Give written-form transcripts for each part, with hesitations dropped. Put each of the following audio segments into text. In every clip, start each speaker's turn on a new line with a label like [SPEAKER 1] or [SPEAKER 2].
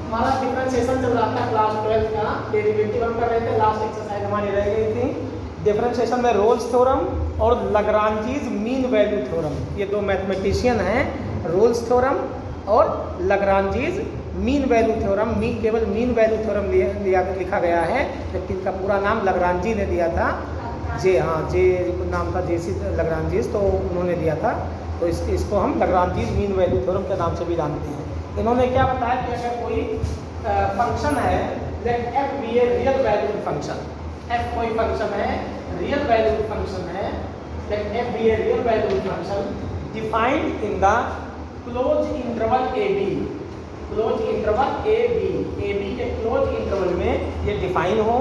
[SPEAKER 1] हमारा डिफरेंशिएशन चल रहा था क्लास 12 का, डेरिवेटिव हम कर रहे थे। लास्ट एक्सरसाइज हमारी रह गई थी डिफरेंशिएशन में रोल्स थ्योरम और लाग्रांजीज मीन वैल्यू थ्योरम। ये दो मैथमेटिशियन हैं, रोल्स थ्योरम और लाग्रांजीज मीन वैल्यू थ्योरम। केवल मीन वैल्यू थ्योरम लिखा गया है, जबकि इनका पूरा नाम लाग्रांजी ने दिया था। जे नाम था जेसी लाग्रांजीज, तो उन्होंने दिया था। तो इसको हम लाग्रांजीज मीन वैल्यू थ्योरम के नाम से भी जानते हैं। इन्होंने क्या बताया कि अगर कोई फंक्शन है, let F be a real valued function, F कोई फंक्शन है, रियल वैल्यूड फंक्शन है, let F be a real valued function defined in the close interval A B, close interval A B के close interval में ये define हो।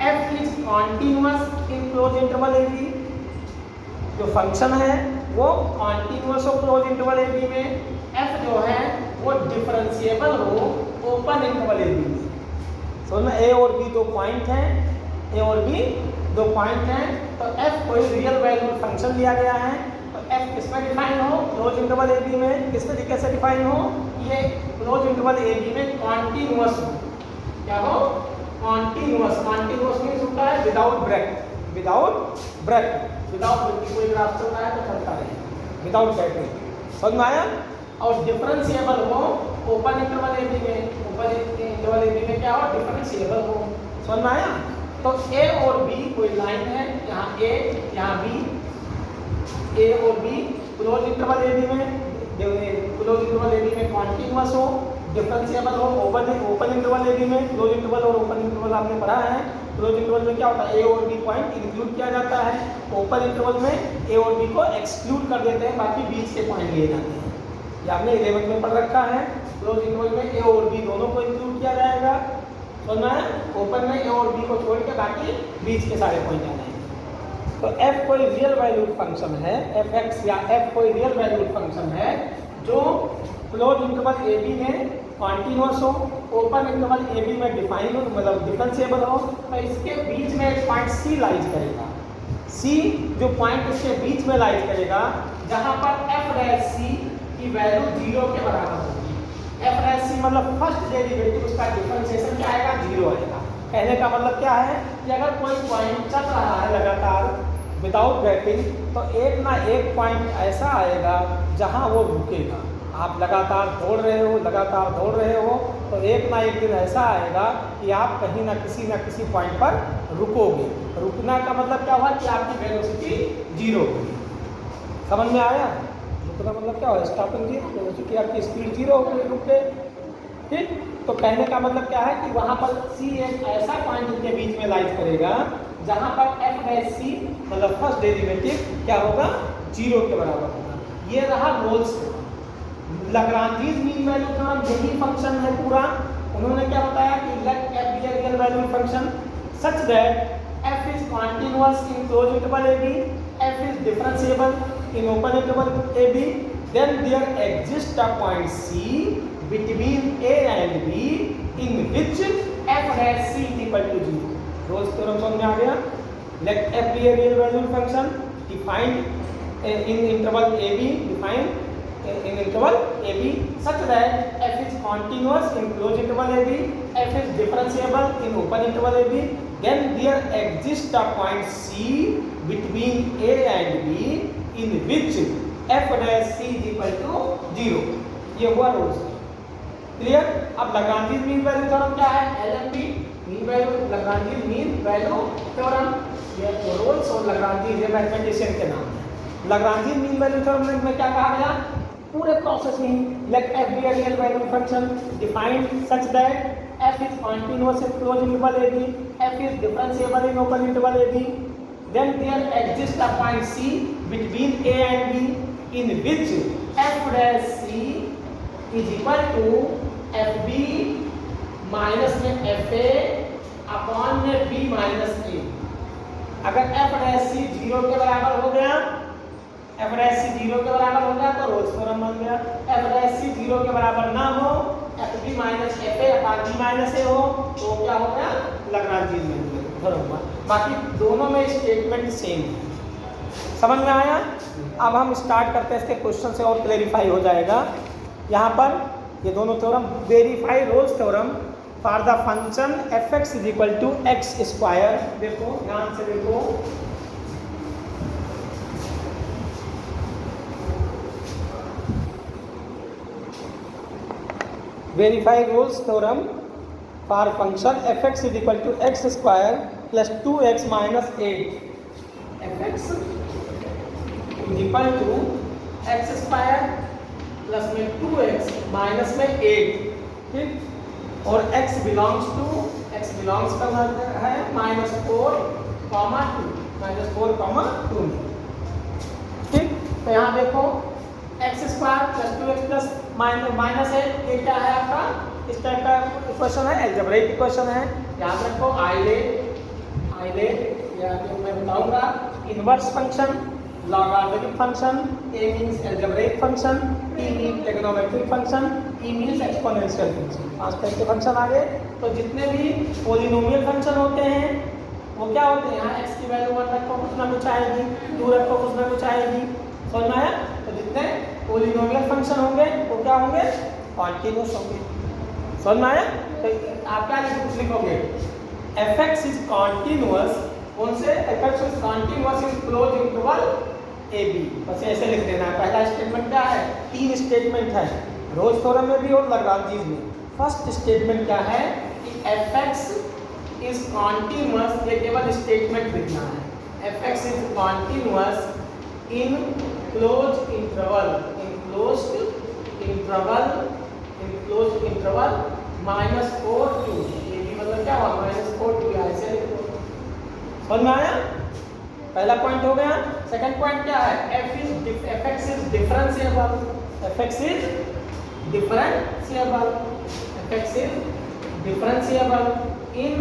[SPEAKER 1] F is continuous in close interval A B, जो function है वो continuous हो close interval ए B में। F जो है वो डिफरेंशिएबल हो ओपन इंटरवल ए बी में। समझ में? ए और बी दो पॉइंट हैं, ए और बी दो पॉइंट हैं, तो एफ कोई रियल वैल्यूड फंक्शन लिया गया है, तो एफ किसमें डिफाइन हो? क्लोज इंटरवल ए बी में। किस तरीके से डिफाइन हो? ये क्लोज इंटरवल ए बी में कॉन्टिन्यूअस हो। क्या हो? कॉन्टिन्यूअस। कॉन्टिन्यूअस मीन्स होता है without break, without break, without कोई ग्राफ चल रहा है तो चलता रहे, विदाउट ब्रेकिंग। समझ में आया? और डिफरेंशिएबल हो ओपन इंटरवल ए बी में, ओपन इंटरवल ए बी में क्या हो? डिफरेंशिएबल हो। समझ में आया? तो ए और बी कोई लाइन है, यहाँ ए यहाँ बी, ए और बी क्लोज इंटरवल ए बी में, क्लोज इंटरवल ए बी में कॉन्टिन्यूअस हो, डिफरेंशिएबल हो ओपन इंटरवल ए बी में। क्लोज इंटरवल और ओपन इंटरवल आपने पढ़ा है। क्लोज इंटरवल में क्या होता है? ए और बी पॉइंट इंक्लूड किया जाता है, ओपन इंटरवल में ए और बी को एक्सक्लूड कर देते हैं, बाकी बीच के पॉइंट लिए जाते हैं। ये आपने 11th में पढ़ रखा है। क्लोज इंटरवल में ए और बी दोनों को इंक्लूड किया जाएगा, समझना है? ओपन में ए और बी को छोड़ के बाकी बीच के सारे पॉइंट आ जाएंगे। तो एफ कोई रियल वैल्यूड फंक्शन है, एफ एक्स या एफ कोई रियल वैल्यूड फंक्शन है जो क्लोज इंटरवल ए बी में कॉन्टिन्यूअस हो, ओपन इंटरवल ए बी में डिफाइन हो, मतलब डिफरेंशिएबल हो। तो इसके बीच में एक पॉइंट सी लाइज करेगा। सी जो पॉइंट इसके बीच में लाइज करेगा, जहां पर एफ डैश सी की वैल्यू 0 के बराबर होगी। एफ डैश सी मतलब फर्स्ट डेरिवेटिव उसका डिफरेंशिएशन क्या आएगा? 0 आएगा। कहने का मतलब क्या है कि अगर कोई पॉइंट चल रहा है लगातार विदाउट ब्रेकिंग, तो एक ना एक पॉइंट ऐसा आएगा जहां वो रुकेगा। आप लगातार दौड़ रहे हो, लगातार दौड़ रहे हो, तो एक ना एक दिन ऐसा आएगा कि आप कहीं ना किसी पॉइंट पर रुकोगे। रुकना का मतलब क्या हुआ? कि आपकी वेलोसिटी 0 होगी। समझ में आया? रुकना मतलब क्या हुआ? स्टॉपिंग 0, वेलोसिटी आपकी स्पीड 0 हो गई, रुक गए। ठीक? तो कहने का मतलब क्या है कि वहाँ पर सी एक ऐसा पॉइंट इनके बीच में लाइज करेगा जहाँ पर एफ डैश सी मतलब फर्स्ट डेरिवेटिव क्या होगा? 0 के बराबर होगा। ये रहा Rolle's theorem. Lagrange's mean value theorem यही फंक्शन है पूरा। उन्होंने क्या बताया कि let F be a real value function such that F is continuous in close interval A B, F is differentiable in open interval A B, then there exist a point c between A and B in which f dash c is equal to 0. Rolle's theorem समझ में आ गया? Let f be a real valued function defined in interval AB, defined in interval AB such that f is continuous in closed interval AB, f is differentiable in open interval AB, then there exists a point C between A and B in which f dash c is equal to 0. ये हुआ roles. Clear? अब लाग्रांजीज mean value theorem क्या है? LMV mean value, Lagrange's mean value theorem. ये Rolle's और Lagrange's ये mathematician के नाम है। लाग्रांजीज मीन वैल्यू थ्योरम में क्या कहा गया? पूरे प्रोसेस में let F be a real value function defined such that F is continuous in close interval A B, F is differentiable in open interval A B, then there exist a point C between A and B in which F dash C is equal to F B minus में F ए upon में B minus A. अगर F dash सी 0 के बराबर हो गया, F dash सी 0 के बराबर हो गया तो रोल्स थ्योरम बन गया। एफ डैश सी 0 के बराबर ना हो, f B minus F A upon b minus a हो, तो क्या हो गया? लाग्रांजीज मीन वैल्यू थ्योरम हुआ। बाकी दोनों में स्टेटमेंट सेम है। समझ में आया? अब हम स्टार्ट करते हैं, इसके क्वेश्चन से और क्लेरिफाई हो जाएगा। यहाँ पर ये दोनों theorem verify Rolle's theorem for the function F X is equal to X square. देखो ध्यान से देखो, verify Rolle's theorem for function F X is equal to X square plus 2x minus 8। F X is equal to X square plus में 2x minus में 8, ठीक। और x belongs करना है -4, 2 में, ठीक। तो यहाँ देखो x square plus 2x plus minus है, ये क्या है आपका, इस टाइप का इक्वेशन है, अलजेब्रिक इक्वेशन है। याद रखो आइलेट या जो मैं बताऊंगा inverse function, logarithmic function, a means algebraic function, t means trigonometric function, e means exponential function. 5 type के फंक्शन आ गए। तो जितने भी पॉलिनोमियल फंक्शन होते हैं वो क्या होते हैं, यहाँ x की वैल्यू 1 रखो कुछ ना कुछ आएगी, 2 रखो कुछ ना कुछ आएगी, समझ में आया। तो जितने पॉलिनोमियल फंक्शन होंगे वो क्या होंगे, कॉन्टिन्यूस होंगे, समझ में आया। तो आप क्या लिखोगे, f(x) इज कॉन्टिन्यूअस, कौन से, f(x) is continuous in close interval a b। बस ऐसे लिख देना है। पहला स्टेटमेंट क्या है, 3 स्टेटमेंट है रोल्स थ्योरम में भी और लाग्रांजीज में। फर्स्ट स्टेटमेंट क्या है कि f(x) इज कॉन्टिन्यूअस, ये केवल स्टेटमेंट लिखना है। f(x) is continuous in close interval, -4 2, ये भी मतलब क्या हुआ, -4 2, ऐसे लिख दो, समझ में आया। पहला पॉइंट हो गया। सेकंड पॉइंट क्या है, f(x) is differentiable, f(x) is differentiable in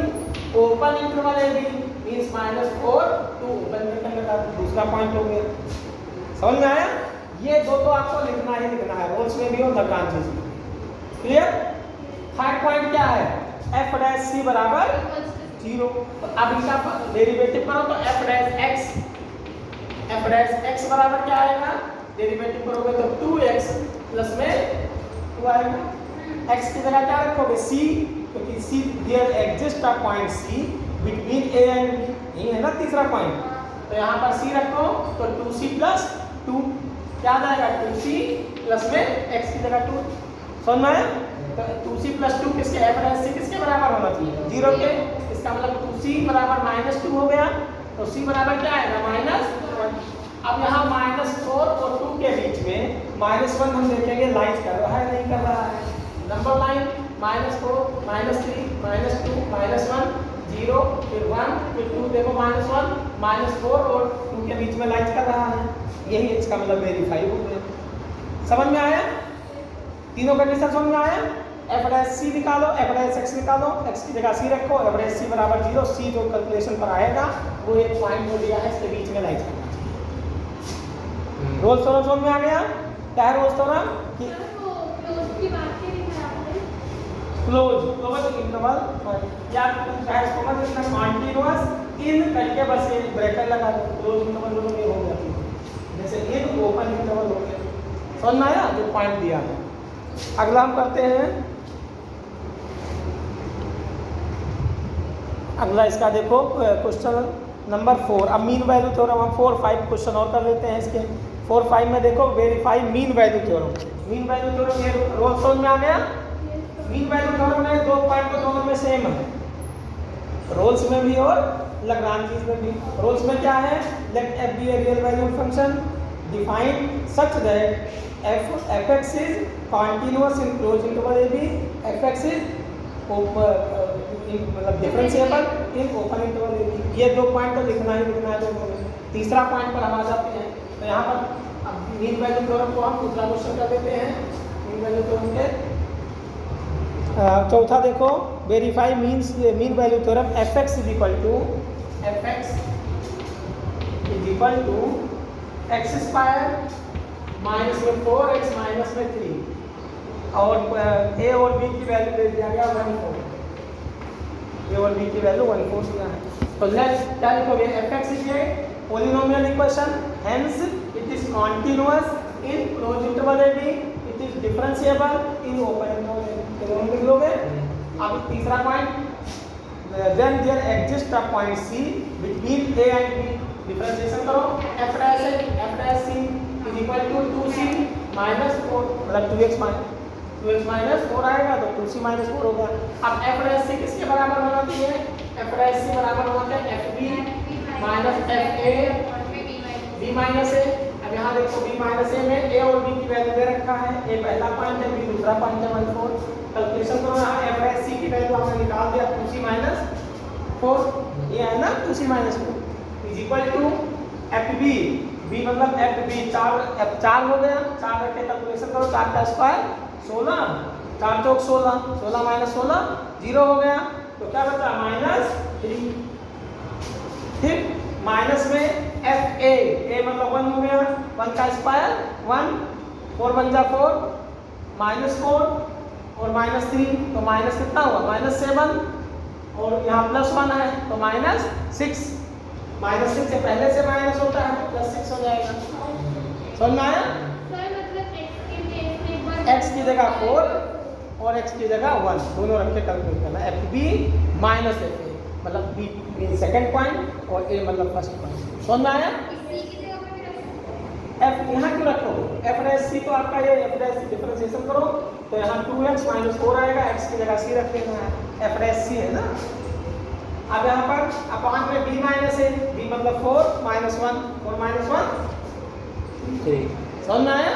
[SPEAKER 1] open interval a b means -4 2 open interval. दूसरा पॉइंट हो गया, समझ में आया। ये दो तो आपको लिखना ही लिखना है, रोल्स में भी और लाग्रांजीज में, क्लियर। थर्ड पॉइंट क्या है, f' बराबर 0। तो अब इनका डेरिवेटिव करो तो f' बराबर क्या आएगा, डेरिवेटिव करोगे तो 2x प्लस में 2 आएगा। x की जगह क्या रखोगे, c, क्योंकि c there exist a point c between a and b, यही है ना तीसरा पॉइंट। तो यहाँ पर c रखो तो 2c प्लस 2 क्या आ जाएगा, 2c प्लस में x की जगह 2, समझ में आया। तो 2c प्लस 2 किसके, f' किसके बराबर होना चाहिए, 0 के। इसका मतलब 2c बराबर -2 हो गया, तो c बराबर क्या आएगा, -1। अब यहाँ -4 और 2 के बीच में -1 हम देखेंगे लाइन कर रहा है नहीं कर रहा है, नंबर लाइन -4 -3 -2 -1 0 फिर 1 फिर 2, देखो -1 -4 और 2 के बीच में लाइन कर रहा है, यही इसका मतलब वेरीफाई हो गया। समझ में आया, तीनों कंडीशन समझ में आया। f' निकालो, f' निकालो, x की जगह c रखो, f' बराबर 0, c जो कैलकुलेशन पर आएगा वो एक पॉइंट हो लिया है, इसके बीच में लाइन करना चाहिए। रोल्स थ्योरम समझ में आ गया, क्या है रोल्स थ्योरम कि क्लोज इंटरवल या इसको मत लिखना कॉन्टिन्यूअस इन करके बस ये ब्रैकेट लगा दो, क्लोज इंटरवल में हो जाती है, जैसे इन ओपन इंटरवल हो गया, समझ में आया जो पॉइंट दिया है। अगला हम करते हैं, अगला इसका देखो क्वेश्चन नंबर 4। अब मीन वैल्यू थ्योरम हम 4 5 क्वेश्चन और कर लेते हैं इसके। 4 5 में देखो verify mean value theorem. Mean value theorem ये रोल समझ में आ गया। मीन वैल्यू थ्योरम में 2 पॉइंट तो दोनों में सेम है, रोल्स में भी और लाग्रांजीज में भी। रोल्स में क्या है, let f be a real valued function defined such that f(x) is continuous in close interval a b, f(x) is मतलब differentiable in open interval a b। ये 2 पॉइंट तो लिखना ही लिखना है दोनों में। तीसरा पॉइंट पर हम आ जाते हैं, तो यहाँ पर अब मीन वैल्यू थ्योरम को हम दूसरा क्वेश्चन कर देते हैं। मीन वैल्यू थ्योरम के चौथा देखो, verify mean value theorem f(x) is equal to x square minus में 4x माइनस में 3 और a और b की वैल्यू दे दिया गया 1 4, a और b की वैल्यू 1 4 दिया है। तो लेट्स क्या लिखोगे, f(x) is a polynomial equation, hence it is continuous in closed interval a b, it is differentiable in open interval लिख लोगे। अब तीसरा point, then there exist a point C between A and B. Differentiation करो, f dash c is equal to 2c minus 4, मतलब 2x minus 4 आएगा तो 2c minus 4 होगा। अब f डैश c किसके बराबर होना चाहिए? f डैश c बराबर होना चाहिए fb minus fa b minus a। अब यहाँ देखो b माइनस a में a और b की वैल्यू दे रखा है, a पहला पॉइंट है, b दूसरा पॉइंट है 1 4। कैलकुलेशन करो, यहाँ f डैश c की वैल्यू हमने निकाल दिया 2c माइनस 4, ये है ना 2c minus 4 is equal to fb, b मतलब fb 4 हो गया, 4 रख के कैलकुलेशन करो, 4 का स्क्वायर 16, 4 चौक 16, 16 माइनस 16 0 हो गया, तो क्या बचा -3। ठीक, माइनस में fa, a मतलब 1 हो गया, 1 का स्क्वायर 1, 4 बन जा 4, -4 और -3, तो माइनस कितना हुआ -7, और यहाँ +1 है तो -6। -6 से पहले से माइनस होता है तो +6 हो जाएगा। समझ में आया? x की जगह 4 और x की जगह 1 दोनों रख के कैलकुलेट करना। fb माइनस fa मतलब b सेकंड पॉइंट और a मतलब फर्स्ट पॉइंट। समझ में आया? f यहाँ क्यों रखो? f डैश c तो आपका ये f डैश c डिफरेंशिएशन करो तो यहाँ 2x माइनस 4 आएगा, x की जगह c रख देना है, f डैश c है ना। अब यहाँ पर अपॉन में b माइनस a, b मतलब 4 माइनस 1, 4 माइनस 1 3। समझ में आया?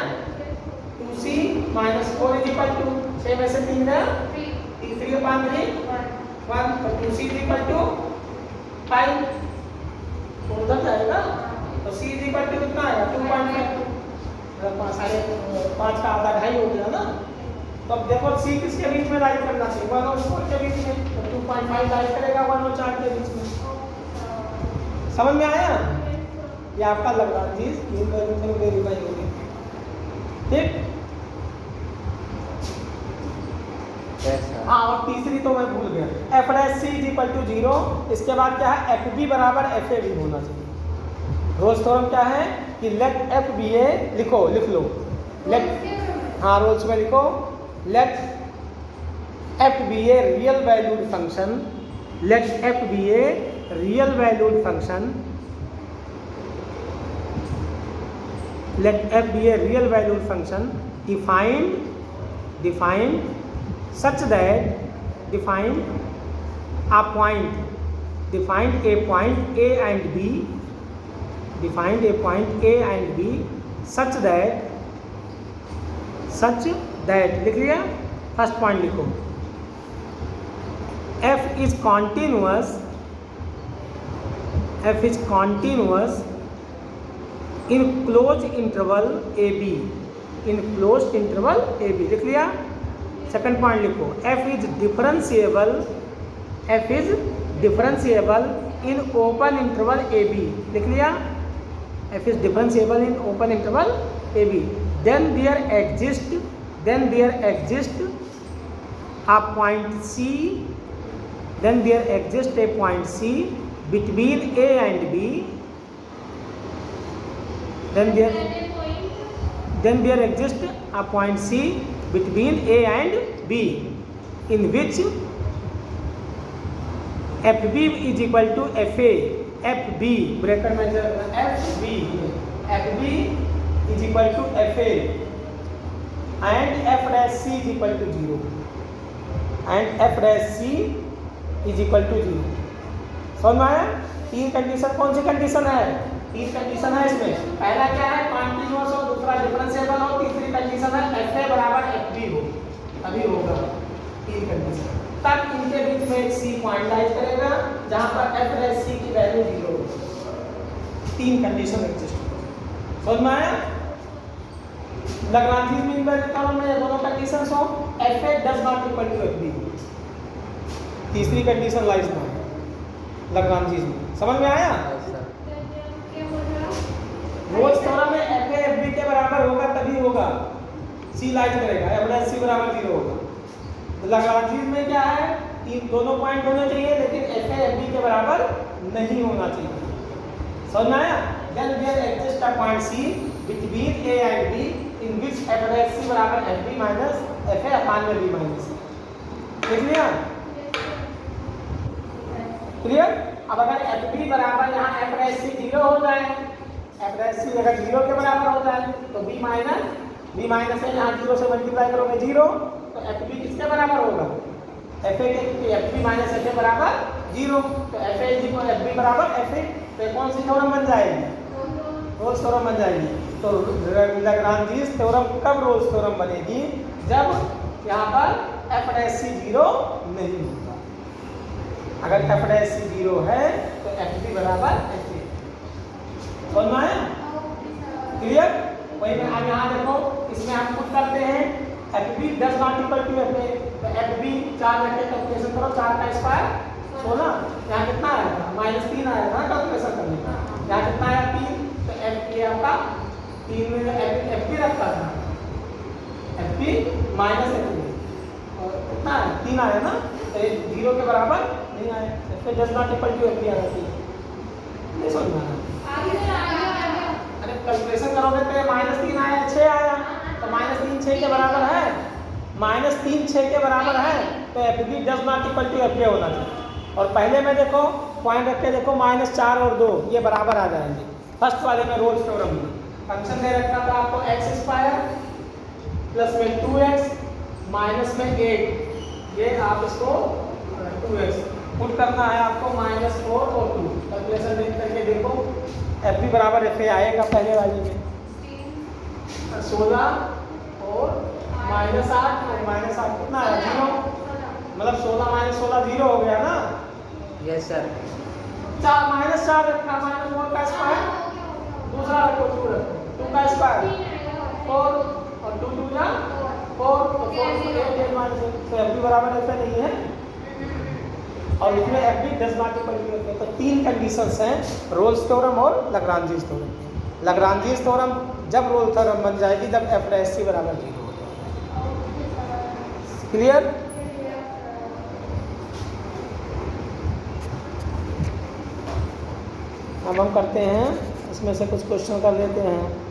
[SPEAKER 1] 2c minus 4 is equal to 6 में से 3 गया 3 अपॉन 3 1, तो 2c इज इक्वल टू 5, तो उधर जाएगा तो c इज इक्वल टू कितना आएगा 2.5, मतलब 5 का आधा 2.5 हो गया ना। तो अब देखो c किसके बीच में लाइट करना चाहिए? 1 और 4 के बीच में, तो 2.5 लाइट करेगा 1 और 4 के बीच में। समझ में आया? ये आपका लाग्रांज मीन वैल्यू वेरीफाई हो गई। ठीक, हाँ, और तीसरी तो मैं भूल गया, f dash c is equal to 0। इसके बाद क्या है? fb बराबर fa भी होना चाहिए। रोल्स थ्योरम क्या है कि लेट f बी ए, लिख लो, लेट, हाँ रोल्स में लिखो, let f be a real valued function, let f be a real valued function, let f be a real valued function defined such that defined a point A and B, defined a point A and B such that लिख लिया। First point लिखो, f is continuous in closed interval AB, in closed interval AB लिख लिया। Second point लिखो, f is differentiable in open interval AB लिख लिया। f is differentiable in open interval AB, then there exists a point C, then there exists a point C between A and B, then there exists a point C between A and B in which FB is equal to FA, FB bracket में FB is equal to FA and F dash C is equal to 0, and F dash C is equal to 0। समझ में आया? तीन condition, कौन सी condition है? तीन condition है इसमें। पहला क्या है? कॉन्टिन्यूअस हो, दूसरा डिफरेंशिएबल हो, तीसरी कंडीशन है FA बराबर FB हो, अभी होगा। तीन कंडीशन, तब इनके बीच में एक C पॉइंट लाइज करेगा जहां पर F डैश C की वैल्यू 0 होगी। तीन कंडीशन एग्जिस्ट होगी। समझ में आया? लाग्रांज मीन वैल्यू थ्योरम में ये दोनों कंडीशंस हो, FA does not equal to FB, तीसरी कंडीशन लाइज ना लाग्रांज में। समझ में आया? रोल्स थ्योरम में FA FB के बराबर होगा तभी होगा, C लाइज करेगा, F डैश C बराबर 0 होगा। लाग्रांज में क्या है? तीन दोनों पॉइंट होने चाहिए लेकिन FA FB के बराबर नहीं होना चाहिए। समझ में आया? Then there exists a point C between A and B in which f dash c बराबर f B minus F a upon में बी माइनस सी। देख लिया? क्लियर? अब अगर एफ बी बराबर यहाँ एफ डैश सी 0 हो जाए, एफ डैश सी अगर 0 के बराबर हो जाए तो बी माइनस है, यहाँ 0 से मल्टीप्लाई करोगे 0, तो एफ बी किसके बराबर होगा? एफ ए के, F B minus F A बराबर 0, तो F A is equal F B बराबर एफ ए। तो कौन सी थ्योरम बन जाएगी? रोल्स थ्योरम बन जाएगी। तो लैग्रांजीज थ्योरम कब रोल्स थ्योरम बनेगी? जब यहाँ पर एफ डैश सी 0 नहीं होगा। अगर एफ डैश सी 0 है तो एफ बी बराबर एफ ए। समझ में आया? क्लियर? वही में अब यहाँ देखो, इसमें हम पुट करते हैं F B 10 not equal to F A, तो एफ बी 4 रख के कैलकुलेशन करो, 4 का स्क्वायर 16, यहाँ कितना आया था? -3 आया था कैलकुलेशन करने का, यहाँ कितना आया? 3, तो एफ बी आपका 3 में एफ बी रखा था, F B minus F B, और कितना आया? 3 आया ना, तो 0 के बराबर नहीं आया, F A 10 not equal to F B आना चाहिए। नहीं समझ में आया? अरे कैलकुलेशन करोगे तो -3 आया, 6 आया, तो -3 6 के बराबर है, -3 6 के बराबर है, तो F B 10 not equal to F A होना चाहिए। और पहले में देखो पॉइंट रख के देखो, -4 और 2 ये बराबर आ जाएंगे। फर्स्ट वाले में रोल्स थ्योरम में फंक्शन दे रखा था आपको x स्क्वायर प्लस में 2x माइनस में 8, ये आप इसको 2x पुट करना है आपको, -4 और 2। कैलकुलेशन देख करके देखो, एफ बी बराबर एफ ए आएगा पहले वाले में 16 और -8, और -8 कितना है? 0, मतलब 16 - 16 0 हो गया ना?
[SPEAKER 2] Yes sir.
[SPEAKER 1] -4 रखना, -4 का स्क्वायर, दूसरा रखो 2 रखो, 2 का स्क्वायर 4, और 2 2 जा 4, तो 4 से 8 माइनस, तो एफ बी बराबर एफ ए नहीं है, और इसमें F B 10 not equal to F A. तो 3 कंडीशंस हैं रोल्स थ्योरम और लैग्रांजीज थ्योरम। लैग्रांजीज थ्योरम जब रोल थ्योरम बन जाएगी जब एफ डैश सी बराबर 0 हो जाएगा। क्लियर? अब हम करते हैं, इसमें से कुछ क्वेश्चन कर लेते हैं।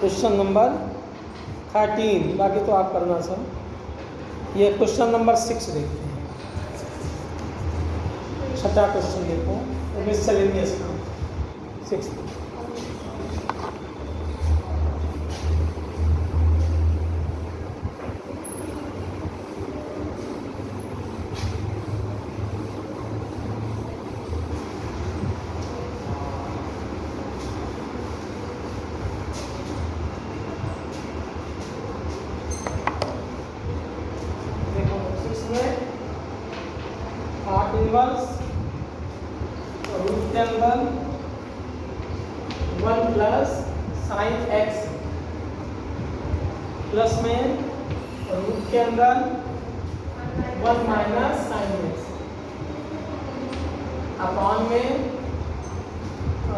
[SPEAKER 1] क्वेश्चन नंबर 13, बाकी तो आप करना सर। ये क्वेश्चन नंबर 6 देखते हैं, 6वां क्वेश्चन देखो, मिससेलेनियस का 6। इनवर्स रूट के अंदर 1 प्लस साइन एक्स प्लस में रूट के अंदर 1 माइनस साइन एक्स अपॉन में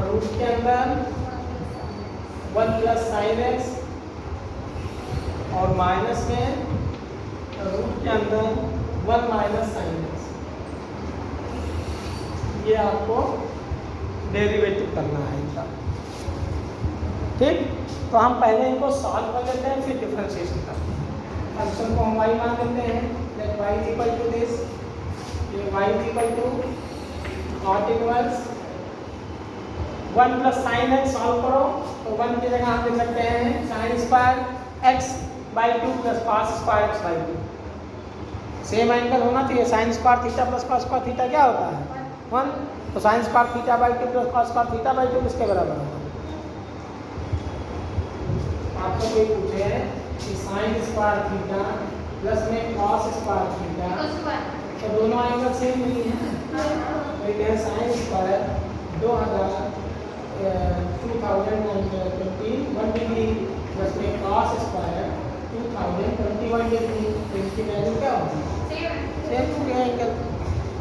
[SPEAKER 1] रूट के अंदर 1 प्लस साइन एक्स और माइनस में रूट के अंदर 1 माइनस साइन एक्स। ये आपको डेरिवेटिव करना है इनका। ठीक, तो हम पहले इनको सॉल्व कर लेते हैं, फिर डिफरेंशिएशन करते हैं। फंक्शन को हम y मान लेते हैं, let y is equal to this, ये y is equal to cot inverse 1 plus sine x solve करो, तो 1 की जगह हम लिख सकते हैं sine square x by 2 plus cos square x by 2। Same angle होना चाहिए, sine square theta plus cos square theta क्या होता है? 1, तो sine square theta by 2 plus cos square theta by 2 किसके बराबर होगा? आपको कोई पूछे कि साइन स्क्वायर थीटा प्लस में cos स्क्वायर थीटा, तो दोनों एंगल सेम नहीं है, तो ये साइन स्क्वायर 2021 डिग्री प्लस में cos स्क्वायर 2021 डिग्री, तो इसकी वैल्यू क्या होगी? सेम हो गया एंगल।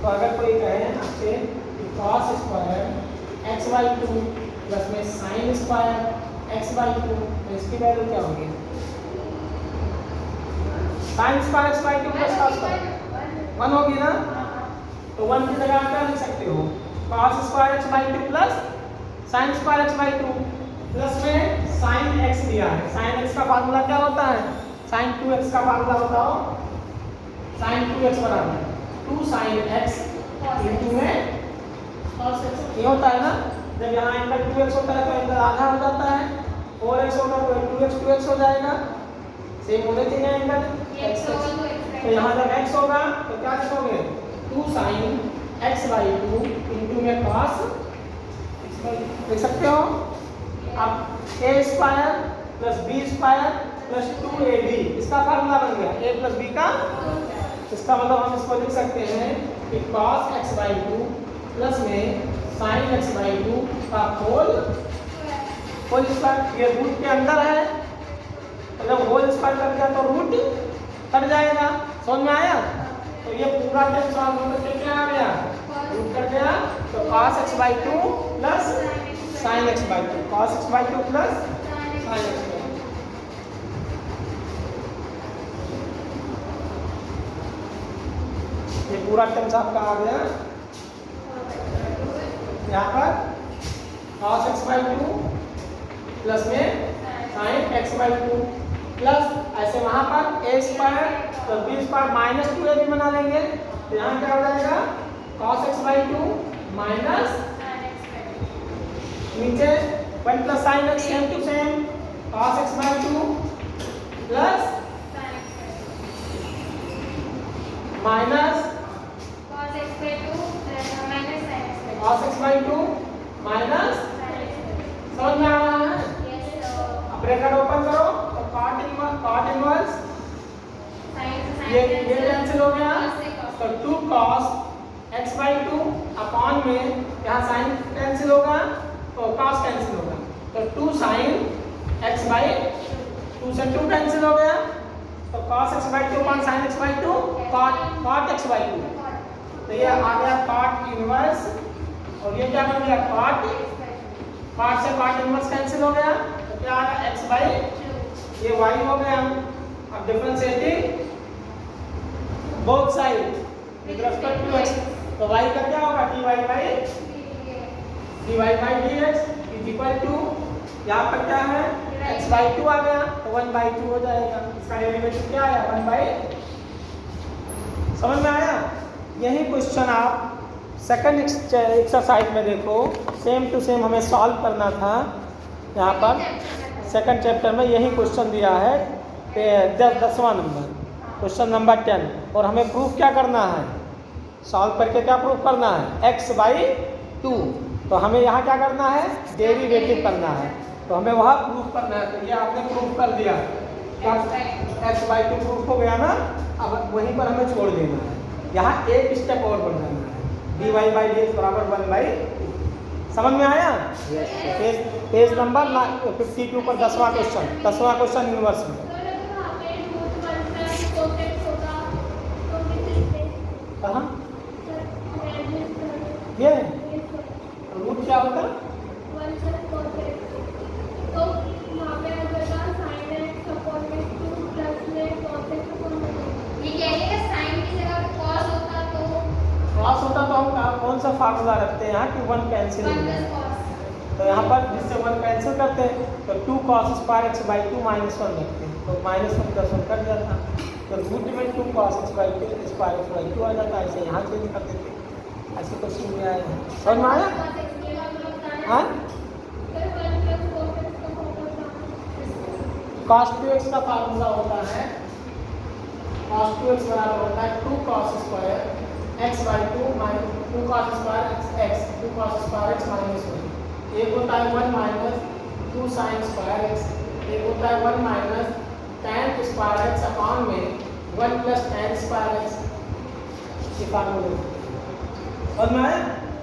[SPEAKER 1] तो अगर कोई कहे आपसे कि cos square x by 2 plus में साइन स्क्वायर x बाई 2, तो इसकी वैल्यू क्या होगी? Sine square x by two plus cos square 1 होगी ना, तो 1 की जगह आप क्या लिख सकते हो, cos square x by two plus sine square x by two plus में साइन एक्स दिया है। साइन एक्स का फार्मूला क्या होता है, साइन 2x का फार्मूला बताओ, साइन 2x बराबर 2 साइन एक्स इंटू में cos x, ये होता है ना। जब यहाँ एंगल 2x होता है तो एंगल आधा हो जाता है, 4x होगा तो 2x 2x हो जाएगा, सेम होने चाहिए एंगल x। तो यहाँ जब x होगा तो क्या लिखोगे, 2 साइन x बाई 2 इंटू में cos लिख सकते हो। अब a square plus b square plus 2ab इसका फार्मूला बन गया a प्लस b का। इसका मतलब हम इसको लिख सकते हैं कि cos x बाई 2 प्लस में sin x बाई 2 का होल स्क्वायर। ये रूट के अंदर है, तो जब होल स्क्वायर कर दिया तो रूट कट जाएगा, समझ में आया। तो ये पूरा टर्म सॉल्व होकर क्या आ गया, रूट कट गया, तो cos x by 2 plus sin x by 2, cos x by 2 plus sin x by 2। ये पूरा टर्म्स आपका आ गया, यहाँ पर cos x बाई 2 प्लस में sin x बाई 2 प्लस ऐसे वहाँ पर a square plus b square minus 2ab बना लेंगे, तो यहाँ क्या हो जाएगा, cos x बाई 2 माइनस नीचे 1 plus sin x same to same cos x by 2 plus minus cos x by 2 minus, समझ में आ रहा है। अब ब्रैकेट ओपन करो तो cot इनवर्स ये कैंसिल हो गया, तो 2 cos x बाई 2 अपॉन में यहाँ साइन कैंसिल होगा तो cos कैंसिल होगा, तो 2 sin x बाई 2 से 2 कैंसिल हो गया, तो cos x by 2 upon sin x by 2 cot x by 2, तो ये आ गया cot इनवर्स, और ये क्या बन गया cot से cot इनवर्स कैंसिल हो गया, तो क्या आ गया x बाई, ये y हो गया। अब differentiating both side with respect to x, तो y का क्या होगा, dy by dx is equal to, यहाँ पर क्या है x बाई 2 आ गया, तो 1 बाई 2 हो जाएगा, इसका डेरिवेटिव क्या आया 1 बाई, समझ में आया। यही क्वेश्चन आप सेकंड एक्सरसाइज में देखो, सेम टू सेम हमें सॉल्व करना था। यहाँ पर सेकंड चैप्टर में यही क्वेश्चन दिया है, 10वां नंबर, क्वेश्चन नंबर 10, और हमें प्रूफ क्या करना है, सॉल्व करके क्या प्रूफ करना है, x बाई 2, तो हमें यहाँ क्या करना है, डेरिवेटिव करना है, तो हमें वहाँ प्रूफ करना है। तो ये आपने प्रूफ कर दिया, x बाई 2 प्रूफ हो गया ना, अब वहीं पर हमें छोड़ देना है, यहाँ एक स्टेप और बढ़ जाना है, dy बाई dx बराबर 1 बाई 2, समझ में आया। पेज नंबर 52 पर 10वां क्वेश्चन यूनिवर्स में। कहाँ ये रूट क्या होता है,
[SPEAKER 2] तो वहाँ पे sin x अपॉन में 2 प्लस में cos x अपॉन में 2, ये कह रहे हैं sin की जगह cos होता तो
[SPEAKER 1] हम कौन सा फार्मूला रखते हैं यहाँ कि 1 कैंसिल हो जाए, तो यहाँ पर जिससे 1 कैंसिल करते हैं तो 2 cos square x by 2 minus 1 रखते हैं, तो माइनस 1 प्लस 1 कट जाता, तो रूट में 2 cos x by 2 square x by 2 आ जाता है, ऐसे यहाँ चेंज कर देते हैं, ऐसे क्वेश्चन में आया है, समझ में आया। हाँ cos 2x का फार्मूला होता है, cos 2x बराबर होता है 2 cos square x by 2 minus 2 cos square x 2 cos square x minus 1, एक होता है 1 माइनस 2 sin स्क्वायर x, एक होता है 1 minus tan square x upon में 1 प्लस tan स्क्वायर x, ये फार्मूला समझ में आया।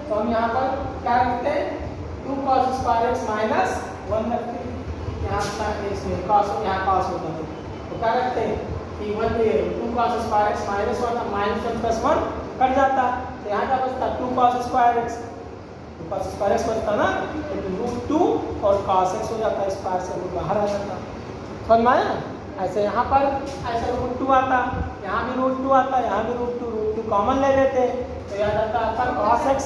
[SPEAKER 1] तो हम यहाँ पर क्या रखते हैं, 2 cos स्क्वायर x माइनस 1 रखते हैं, यहाँ इसमें cos, यहाँ cos होता है, तो क्या रखते हैं कि 2 cos square x minus 1, minus 1 plus 1 cut जाता, तो यहाँ क्या बचता 2 cos square x, 2 cos square x बचता ना, तो रूट 2 और cos x हो जाता है, स्क्वायर से रूट बाहर आ जाता, समझ में आया। ऐसे यहाँ पर ऐसे √2 आता, यहाँ भी √2 आता, यहाँ भी √2 कॉमन ले लेते, तो याद आता आपका cos x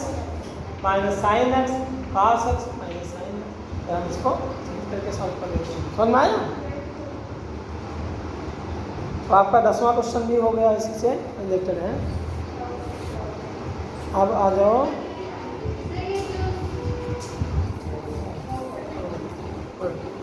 [SPEAKER 1] minus sine x, cos x minus sine x. तो हम इसको इस करके सॉल्व कर लेते हैं। समझ में आया? तो आपका 10वां क्वेश्चन भी हो गया, इसी से रिलेटेड है। अब आ जाओ
[SPEAKER 2] सर ये जो